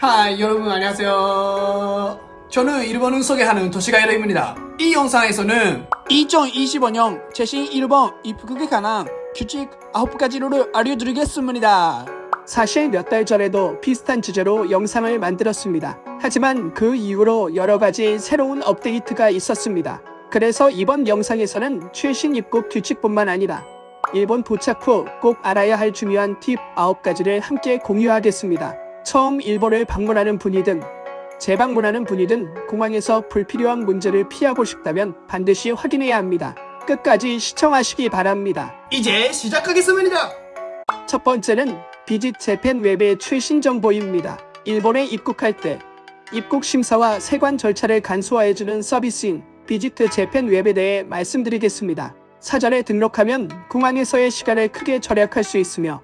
하이 여러분 안녕하세요. 저는 일본을 소개하는 도시가이러입니다. 이 영상에서는 2025년 최신 일본 입국에 관한 규칙 9가지를 알려드리겠습니다. 사실 몇 달 전에도 비슷한 주제로 영상을 만들었습니다. 하지만 그 이후로 여러가지 새로운 업데이트가 있었습니다. 그래서 이번 영상에서는 최신 입국 규칙뿐만 아니라 일본 도착 후 꼭 알아야 할 중요한 팁 9가지를 함께 공유하겠습니다. 처음 일본을 방문하는 분이든 재방문하는 분이든 공항에서 불필요한 문제를 피하고 싶다면 반드시 확인해야 합니다. 끝까지 시청하시기 바랍니다. 이제 시작하겠습니다. 첫 번째는 비짓 재팬 웹의 최신 정보입니다. 일본에 입국할 때 입국 심사와 세관 절차를 간소화해주는 서비스인 비짓 재팬 웹에 대해 말씀드리겠습니다. 사전에 등록하면 공항에서의 시간을 크게 절약할 수 있으며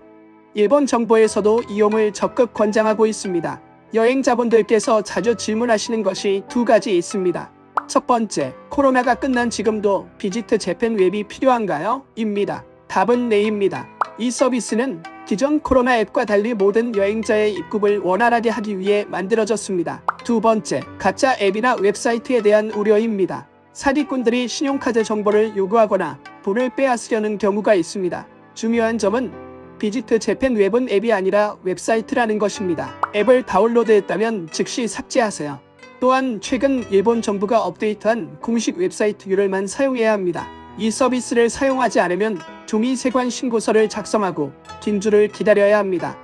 일본 정부에서도 이용을 적극 권장하고 있습니다. 여행자분들께서 자주 질문하시는 것이 두 가지 있습니다. 첫 번째, 코로나가 끝난 지금도 비짓 재팬 웹이 필요한가요? 입니다. 답은 네입니다. 이 서비스는 기존 코로나 앱과 달리 모든 여행자의 입국을 원활하게 하기 위해 만들어졌습니다. 두 번째, 가짜 앱이나 웹사이트에 대한 우려입니다. 사기꾼들이 신용카드 정보를 요구하거나 돈을 빼앗으려는 경우가 있습니다. 중요한 점은 비짓 재팬 웹은 앱이 아니라 웹사이트라는 것입니다. 앱을 다운로드했다면 즉시 삭제하세요. 또한 최근 일본 정부가 업데이트한 공식 웹사이트 URL만 사용해야 합니다. 이 서비스를 사용하지 않으면 종이 세관 신고서를 작성하고 긴 줄을 기다려야 합니다.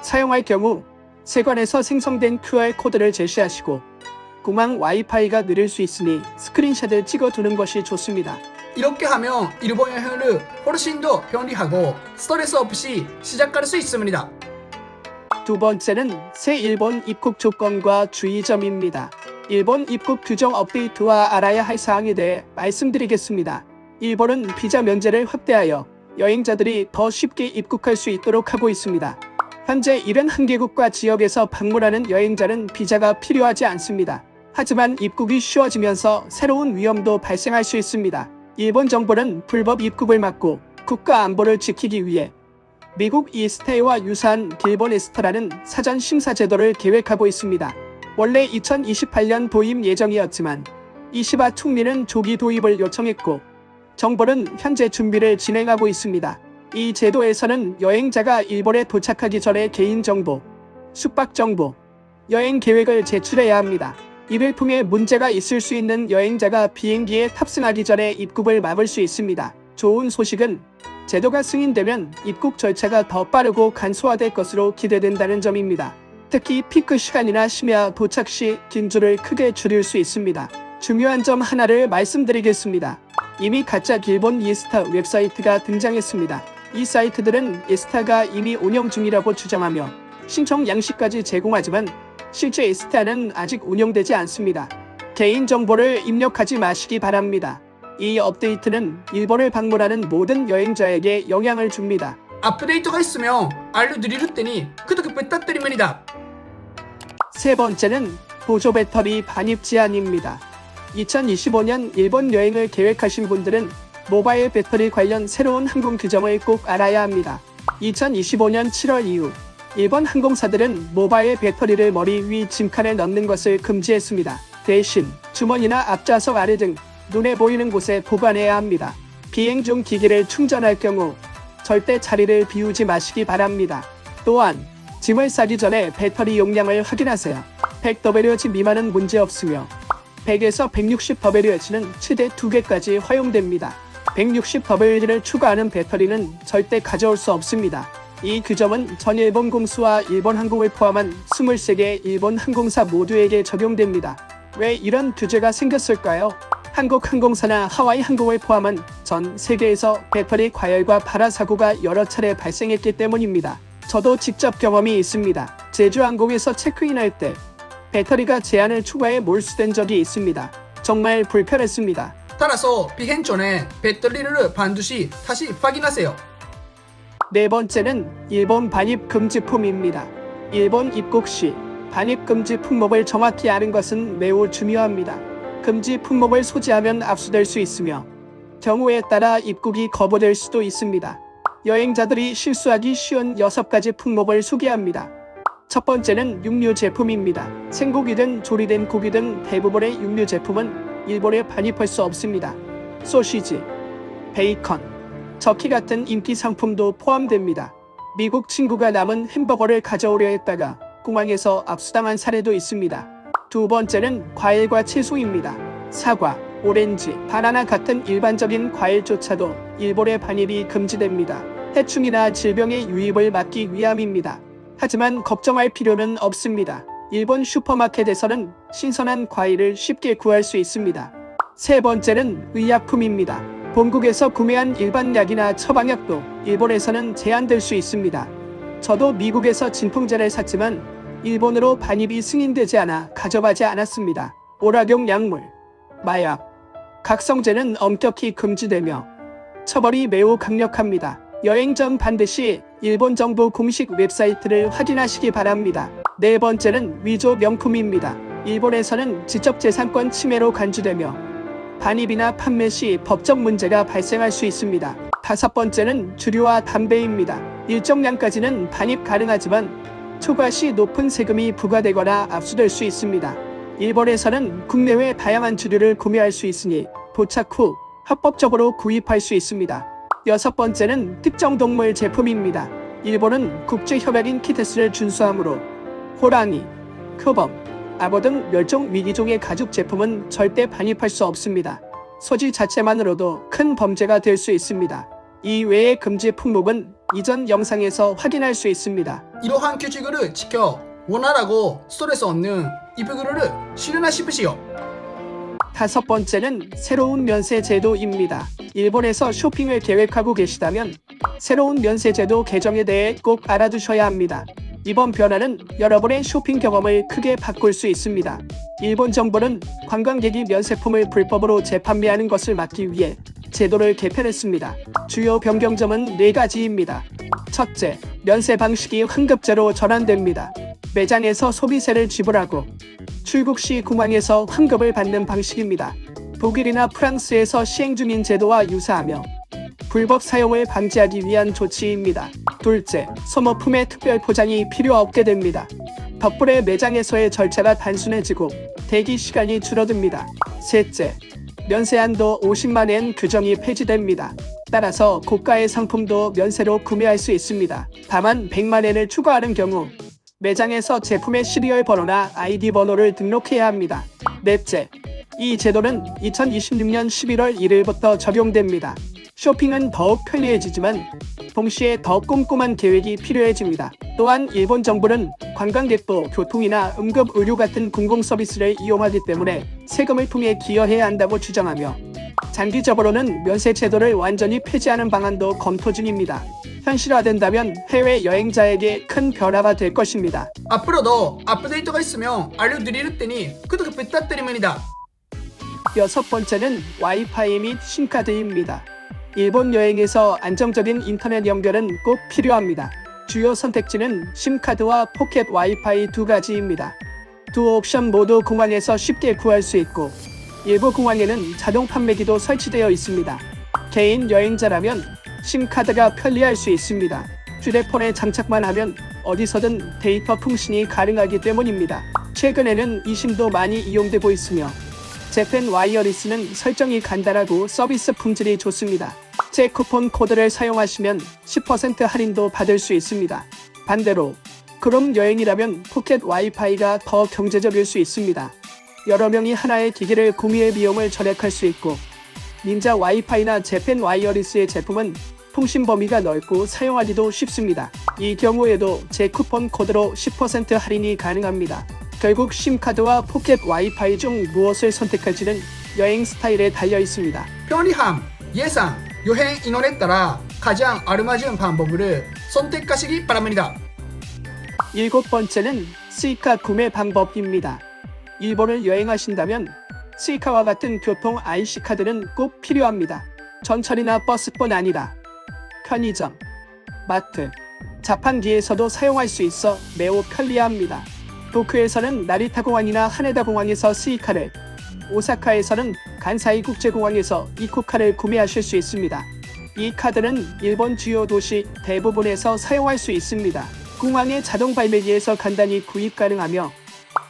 사용할 경우 세관에서 생성된 QR코드를 제시하시고 공항 와이파이가 느릴 수 있으니 스크린샷을 찍어두는 것이 좋습니다. 이렇게 하면 일본 여행을 훨씬 더 편리하고 스트레스 없이 시작할 수 있습니다. 두 번째는 새 일본 입국 조건과 주의점입니다. 일본 입국 규정 업데이트와 알아야 할 사항에 대해 말씀드리겠습니다. 일본은 비자 면제를 확대하여 여행자들이 더 쉽게 입국할 수 있도록 하고 있습니다. 현재 71개국과 지역에서 방문하는 여행자는 비자가 필요하지 않습니다. 하지만 입국이 쉬워지면서 새로운 위험도 발생할 수 있습니다. 일본 정부는 불법 입국을 막고 국가 안보를 지키기 위해 미국 이스테이와 유사한 길본 에스타라는 사전 심사 제도를 계획하고 있습니다. 원래 2028년 도입 예정이었지만 이시바 총리는 조기 도입을 요청했고 정부는 현재 준비를 진행하고 있습니다. 이 제도에서는 여행자가 일본에 도착하기 전에 개인정보, 숙박정보, 여행 계획을 제출해야 합니다. 이를 통해 문제가 있을 수 있는 여행자가 비행기에 탑승하기 전에 입국을 막을 수 있습니다. 좋은 소식은 제도가 승인되면 입국 절차가 더 빠르고 간소화될 것으로 기대된다는 점입니다. 특히 피크 시간이나 심야 도착 시 긴 줄을 크게 줄일 수 있습니다. 중요한 점 하나를 말씀드리겠습니다. 이미 가짜 길본 이스타 웹사이트가 등장했습니다. 이 사이트들은 이스타가 이미 운영 중이라고 주장하며 신청 양식까지 제공하지만 실제 이스타는 아직 운영되지 않습니다. 개인정보를 입력하지 마시기 바랍니다. 이 업데이트는 일본을 방문하는 모든 여행자에게 영향을 줍니다. 업데이트가 있으면 알려드릴 테니 구독 부탁드립니다. 세 번째는 보조 배터리 반입 제한입니다. 2025년 일본 여행을 계획하신 분들은 모바일 배터리 관련 새로운 항공 규정을 꼭 알아야 합니다. 2025년 7월 이후 일본 항공사들은 모바일 배터리를 머리 위 짐칸에 넣는 것을 금지했습니다. 대신 주머니나 앞좌석 아래 등 눈에 보이는 곳에 보관해야 합니다. 비행 중 기기를 충전할 경우 절대 자리를 비우지 마시기 바랍니다. 또한 짐을 싸기 전에 배터리 용량을 확인하세요. 100WH 미만은 문제없으며 100에서 160WH는 최대 2개까지 허용됩니다. 160WH를 추가하는 배터리는 절대 가져올 수 없습니다. 이 규정은 전 일본 공수와 일본 항공을 포함한 23개 일본 항공사 모두에게 적용됩니다. 왜 이런 규제가 생겼을까요? 한국 항공사나 하와이 항공을 포함한 전 세계에서 배터리 과열과 발화 사고가 여러 차례 발생했기 때문입니다. 저도 직접 경험이 있습니다. 제주항공에서 체크인할 때 배터리가 제한을 초과해 몰수된 적이 있습니다. 정말 불편했습니다. 따라서 비행 전에 배터리를 반드시 다시 확인하세요. 네 번째는 일본 반입 금지품입니다. 일본 입국 시 반입 금지 품목을 정확히 아는 것은 매우 중요합니다. 금지 품목을 소지하면 압수될 수 있으며 경우에 따라 입국이 거부될 수도 있습니다. 여행자들이 실수하기 쉬운 6가지 품목을 소개합니다. 첫 번째는 육류 제품입니다. 생고기든 조리된 고기 등 대부분의 육류 제품은 일본에 반입할 수 없습니다. 소시지, 베이컨, 터키 같은 인기 상품도 포함됩니다. 미국 친구가 남은 햄버거를 가져오려 했다가 공항에서 압수당한 사례도 있습니다. 두 번째는 과일과 채소입니다. 사과, 오렌지, 바나나 같은 일반적인 과일조차도 일본의 반입이 금지됩니다. 해충이나 질병의 유입을 막기 위함입니다. 하지만 걱정할 필요는 없습니다. 일본 슈퍼마켓에서는 신선한 과일을 쉽게 구할 수 있습니다. 세 번째는 의약품입니다. 본국에서 구매한 일반 약이나 처방약도 일본에서는 제한될 수 있습니다. 저도 미국에서 진통제를 샀지만 일본으로 반입이 승인되지 않아 가져가지 않았습니다. 오락용 약물, 마약, 각성제는 엄격히 금지되며 처벌이 매우 강력합니다. 여행 전 반드시 일본 정부 공식 웹사이트를 확인하시기 바랍니다. 네 번째는 위조 명품입니다. 일본에서는 지적재산권 침해로 간주되며 반입이나 판매 시 법적 문제가 발생할 수 있습니다. 다섯 번째는 주류와 담배입니다. 일정량까지는 반입 가능하지만 초과 시 높은 세금이 부과되거나 압수될 수 있습니다. 일본에서는 국내외 다양한 주류를 구매할 수 있으니 도착 후 합법적으로 구입할 수 있습니다. 여섯 번째는 특정 동물 제품입니다. 일본은 국제협약인 키테스를 준수하므로 호랑이, 표범, 악어 등 멸종 위기종의 가축 제품은 절대 반입할 수 없습니다. 소지 자체만으로도 큰 범죄가 될 수 있습니다. 이 외의 금지 품목은 이전 영상에서 확인할 수 있습니다. 이러한 규칙을 지켜 원활하고 스트레스 없는 입국을 실현하십시오. 다섯 번째는 새로운 면세 제도입니다. 일본에서 쇼핑을 계획하고 계시다면 새로운 면세 제도 개정에 대해 꼭 알아두셔야 합니다. 이번 변화는 여러분의 쇼핑 경험을 크게 바꿀 수 있습니다. 일본 정부는 관광객이 면세품을 불법으로 재판매하는 것을 막기 위해 제도를 개편했습니다. 주요 변경점은 4가지입니다. 첫째, 면세 방식이 환급제로 전환됩니다. 매장에서 소비세를 지불하고 출국 시 공항에서 환급을 받는 방식입니다. 독일이나 프랑스에서 시행 중인 제도와 유사하며 불법 사용을 방지하기 위한 조치입니다. 둘째, 소모품의 특별 포장이 필요 없게 됩니다. 덕분에 매장에서의 절차가 단순해지고 대기 시간이 줄어듭니다. 셋째, 면세 한도 50만엔 규정이 폐지됩니다. 따라서 고가의 상품도 면세로 구매할 수 있습니다. 다만 100만엔을 추가하는 경우 매장에서 제품의 시리얼 번호나 아이디 번호를 등록해야 합니다. 넷째, 이 제도는 2026년 11월 1일부터 적용됩니다. 쇼핑은 더욱 편리해지지만 동시에 더 꼼꼼한 계획이 필요해집니다. 또한 일본 정부는 관광객도 교통이나 응급 의료 같은 공공서비스를 이용하기 때문에 세금을 통해 기여해야 한다고 주장하며 장기적으로는 면세 제도를 완전히 폐지하는 방안도 검토 중입니다. 현실화된다면 해외 여행자에게 큰 변화가 될 것입니다. 앞으로도 업데이트가 있으면 알려드릴 테니 구독 부탁드립니다. 여섯 번째는 와이파이 및 심카드입니다. 일본 여행에서 안정적인 인터넷 연결은 꼭 필요합니다. 주요 선택지는 심카드와 포켓 와이파이 두 가지입니다. 두 옵션 모두 공항에서 쉽게 구할 수 있고 일부 공항에는 자동 판매기도 설치되어 있습니다. 개인 여행자라면 심카드가 편리할 수 있습니다. 휴대폰에 장착만 하면 어디서든 데이터 통신이 가능하기 때문입니다. 최근에는 이 심도 많이 이용되고 있으며 재팬 와이어리스는 설정이 간단하고 서비스 품질이 좋습니다. 제 쿠폰 코드를 사용하시면 10% 할인도 받을 수 있습니다. 반대로 그럼 여행이라면 포켓 와이파이가 더 경제적일 수 있습니다. 여러 명이 하나의 기기를 구매할 비용을 절약할 수 있고 닌자 와이파이나 재팬 와이어리스의 제품은 통신 범위가 넓고 사용하기도 쉽습니다. 이 경우에도 제 쿠폰 코드로 10% 할인이 가능합니다. 결국 심카드와 포켓 와이파이 중 무엇을 선택할지는 여행 스타일에 달려 있습니다. 편리함, 예산, 여행 인원에 따라 가장 알맞은 방법을 선택하시기 바랍니다. 일곱 번째는 스이카 구매 방법입니다. 일본을 여행하신다면 스이카와 같은 교통 IC카드는 꼭 필요합니다. 전철이나 버스뿐 아니라 편의점, 마트, 자판기에서도 사용할 수 있어 매우 편리합니다. 도쿄에서는 나리타 공항이나 하네다 공항에서 스이카를, 오사카에서는 간사이 국제공항에서 이코카를 구매하실 수 있습니다. 이 카드는 일본 주요 도시 대부분에서 사용할 수 있습니다. 공항의 자동 발매기에서 간단히 구입 가능하며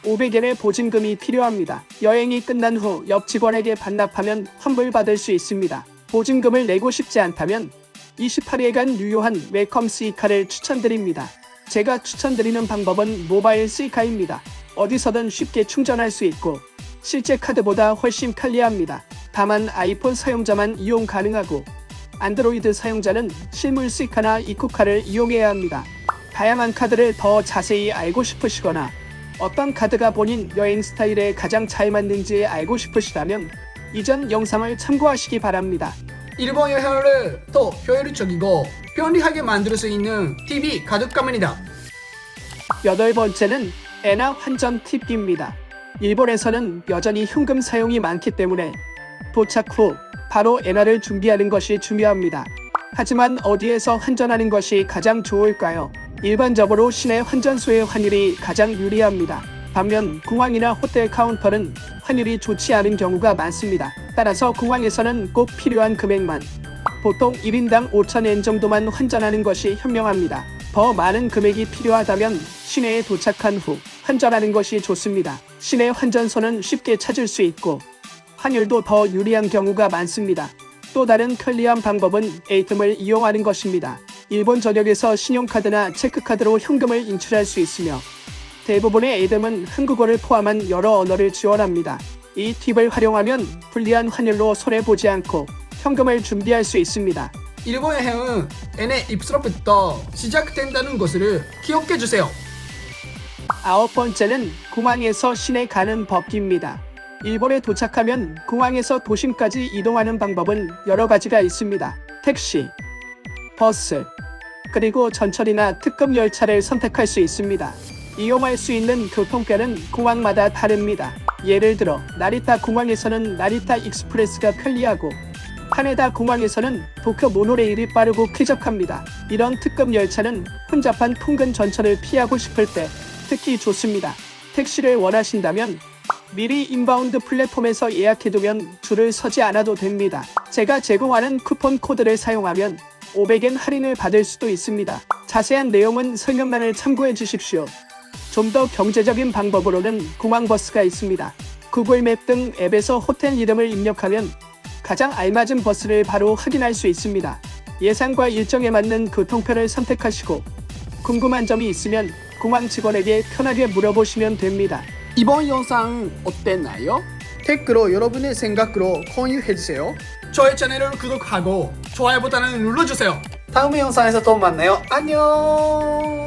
500엔의 보증금이 필요합니다. 여행이 끝난 후 옆 직원에게 반납하면 환불받을 수 있습니다. 보증금을 내고 싶지 않다면 28일간 유효한 웰컴 스이카를 추천드립니다. 제가 추천드리는 방법은 모바일 스이카입니다. 어디서든 쉽게 충전할 수 있고 실제 카드보다 훨씬 편리합니다. 다만 아이폰 사용자만 이용 가능하고 안드로이드 사용자는 실물 스이카나 이코카를 이용해야 합니다. 다양한 카드를 더 자세히 알고 싶으시거나 어떤 카드가 본인 여행 스타일에 가장 잘 맞는지 알고 싶으시다면 이전 영상을 참고하시기 바랍니다. 일본 여행을 더 효율적이고 편리하게 만들 수 있는 TV 가득감입니다. 8번째는 엔화 환전 팁입니다. 일본에서는 여전히 현금 사용이 많기 때문에 도착 후 바로 엔화를 준비하는 것이 중요합니다. 하지만 어디에서 환전하는 것이 가장 좋을까요? 일반적으로 시내 환전소의 환율이 가장 유리합니다. 반면 공항이나 호텔 카운터는 환율이 좋지 않은 경우가 많습니다. 따라서 공항에서는 꼭 필요한 금액만, 보통 1인당 5,000엔 정도만 환전하는 것이 현명합니다. 더 많은 금액이 필요하다면 시내에 도착한 후 환전하는 것이 좋습니다. 시내 환전소는 쉽게 찾을 수 있고 환율도 더 유리한 경우가 많습니다. 또 다른 편리한 방법은 ATM을 이용하는 것입니다. 일본 전역에서 신용카드나 체크카드로 현금을 인출할 수 있으며 대부분의 ATM은 한국어를 포함한 여러 언어를 지원합니다. 이 팁을 활용하면 불리한 환율로 손해보지 않고 현금을 준비할 수 있습니다. 일본 여행은 엔의 입수로부터 시작된다는 것을 기억해 주세요. 9번째는 공항에서 시내 가는 법입니다. 일본에 도착하면 공항에서 도심까지 이동하는 방법은 여러 가지가 있습니다. 택시, 버스, 그리고 전철이나 특급 열차를 선택할 수 있습니다. 이용할 수 있는 교통편은 공항마다 다릅니다. 예를 들어 나리타 공항에서는 나리타 익스프레스가 편리하고 하네다 공항에서는 도쿄 모노레일이 빠르고 쾌적합니다. 이런 특급 열차는 혼잡한 통근 전철을 피하고 싶을 때 특히 좋습니다. 택시를 원하신다면 미리 인바운드 플랫폼에서 예약해두면 줄을 서지 않아도 됩니다. 제가 제공하는 쿠폰 코드를 사용하면 500엔 할인을 받을 수도 있습니다. 자세한 내용은 설명란을 참고해 주십시오. 좀 더 경제적인 방법으로는 공항버스가 있습니다. 구글맵 등 앱에서 호텔 이름을 입력하면 가장 알맞은 버스를 바로 확인할 수 있습니다. 예상과 일정에 맞는 교통편을 선택하시고 궁금한 점이 있으면 공항 직원에게 편하게 물어보시면 됩니다. 이번 영상은 어땠나요? 댓글로 여러분의 생각으로 공유해 주세요. 저희 채널을 구독하고 좋아요 버튼을 눌러주세요. 다음 영상에서 또 만나요. 안녕.